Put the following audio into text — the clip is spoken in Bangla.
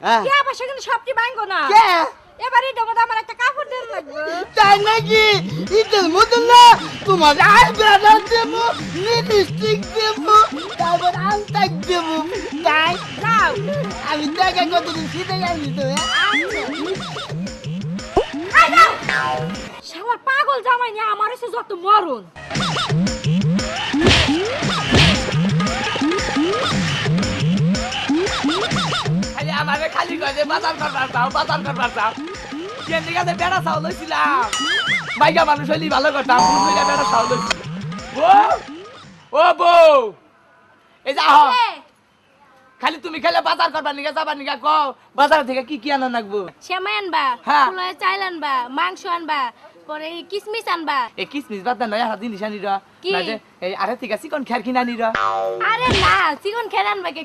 টিয়া পয়সা কিন্তু সবটি ভাঙবো না কে এবারে দেবো আমার একটা কাপড় দেন লাগবে তাই নাকি ঈদের মতো না তোমার আর বেড়া দেবো লিপস্টিক দেবো তারপর আলতাক দেবো তাই যাও আমি দেখা কতদিন শীতে যাইনি তো শালার পাগল জামাই নিয়ে আমার এসে যত মরণ খালি আমারে খালি কয়ে বাজার করবার চাও কেন দিকে বেড়া চাও লইছিলাম মাইকা মানুষ হইলি ভালো করতাম বুঝলি বেড়া চাও লইছিল ও বউ এই যা খালি তুমি খেলে বাজার করবার নিগা যাবার নিগা কও বাজার থেকে কি কি আনা লাগবো সেমাই আনবা হ্যাঁ। ফুলের চাইল আনবা মাংস আনবা পরে এই কিসমিস আনবা এই কিসমিস বাদ নয় হাত জিনিস আনি রা কি? এই আরে ঠিক আছে কোন খের কিনা নি রা আরে না চিকন খেয়ে আনবা কে